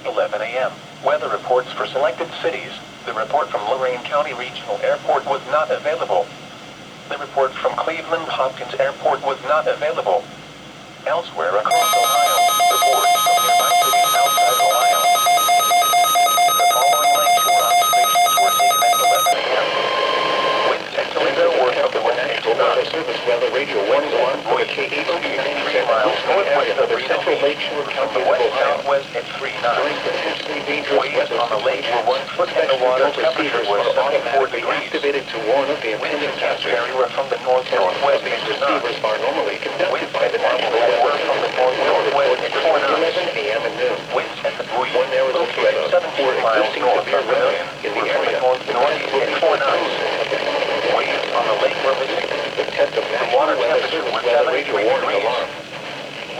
11 a.m. Weather reports for selected cities. The report from Lorain County Regional Airport was not available. The report from Cleveland Hopkins Airport was not available. Elsewhere across Ohio, reports from nearby cities outside Ohio. The following lakeshore observations were taken at 11 a.m. Winds at Toledo were from the National Weather Service weather radio warning alarm for the KH 3 miles northwest of the central lakeshore county of Ohio. Southwest at 3 knots. During potentially dangerous weather on the lake were 1 foot in the water. Temperature was 74 degrees. Activated to warn of the impending hazard. Area from the north-northwest. These receivers are normally conducted by the National Weather from the north-northwest at 4 knots. 11 a.m. and noon. Winds at the buoy when there is a threat of 17 miles north of Bellevue in the area. Northeast at 4 knots. Waves on the lake were missing. The test of National Weather Service weather radio warning alarm.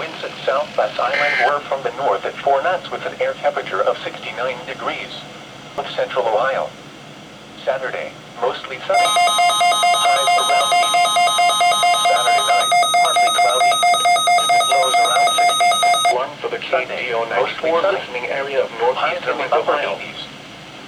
Winds at Southwest Island were from the north at 4 knots with an air temperature of 69 degrees. Of central Ohio. Saturday, mostly sunny. Highs around 80. Saturday night, partly cloudy. Lows around 60. One for the KDO 94 listening area of northeastern Ohio.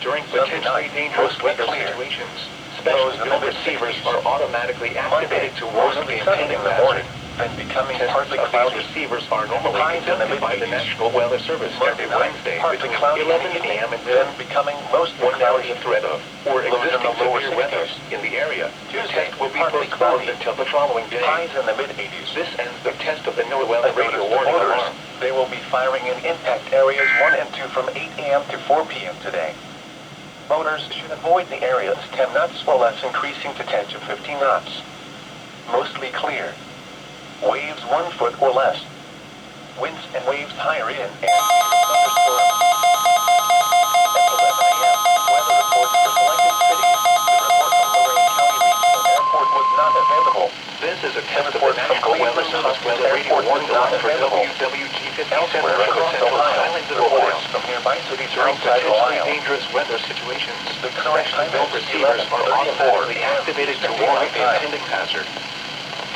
During potentially dangerous weather situations, special film receivers are automatically activated to warn of the impending hazard. And becoming partly cloudy. Receivers are normally conducted by the National Weather Service every Wednesday between 11 a.m. and then becoming mostly cloudy. Threat of or existing severe weather in the area. Tuesday will be postponed until the following day. Highs in the mid-80s. This ends the test of the NOAA weather radio warning alarm. They will be firing in impact areas 1 and 2 from 8 a.m. to 4 p.m. today. Boaters should avoid the areas 10 knots or less, increasing to 10 to 15 knots. Mostly clear. Waves 1 foot or less. Winds and waves higher in and thunderstorms. At 11 a.m., weather reports for selected cities. The report from Lorain County Regional Airport was not available. This is a test of the National Weather Service weather radio warning alarm for WWG-57 elsewhere across the islands of Ohio. From nearby cities outside Ohio. Dangerous weather situations. The current time receivers are automatically activated to warn of the impending hazard.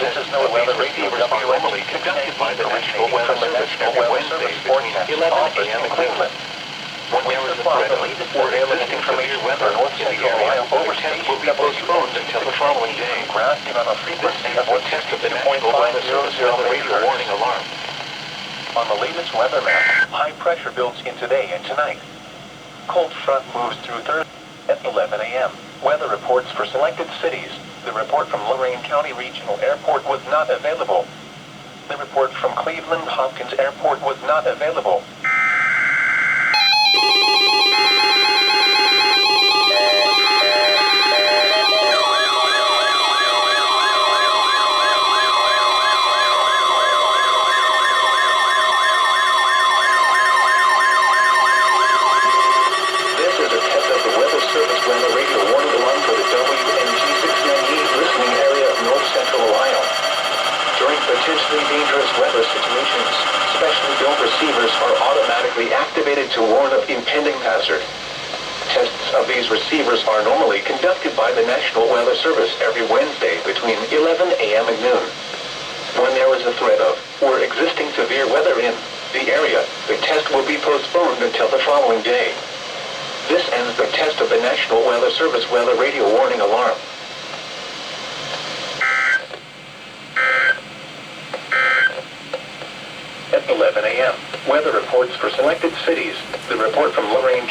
This is no weather receivers are normally conducted by the National Weather Service every Wednesday between 11 a.m. and Cleveland. When there is a threat of or existing severe weather in the area, the test will be postponed until the following day. Grafton on a frequency of the test of the National Weather Service weather radio warning alarm. On the latest weather map, high pressure builds in today and tonight. Cold front moves through Thursday at 11 a.m. Weather reports for selected cities. The report from Lorain County Regional Airport was not available. The report from Cleveland Hopkins Airport was not available. This is a test of the Weather Service weather radio warning alarm for the listening area of north central Ohio. During potentially dangerous weather situations, specially built receivers are automatically activated to warn of impending hazard. Tests of these receivers are normally conducted by the National Weather Service every Wednesday between 11 a.m. and noon. When there is a threat of or existing severe weather in the area, the test will be postponed until the following day. This ends the test of the National Weather Service weather radio warning alarm. At 11 a.m., weather reports for selected cities. The report from Lorain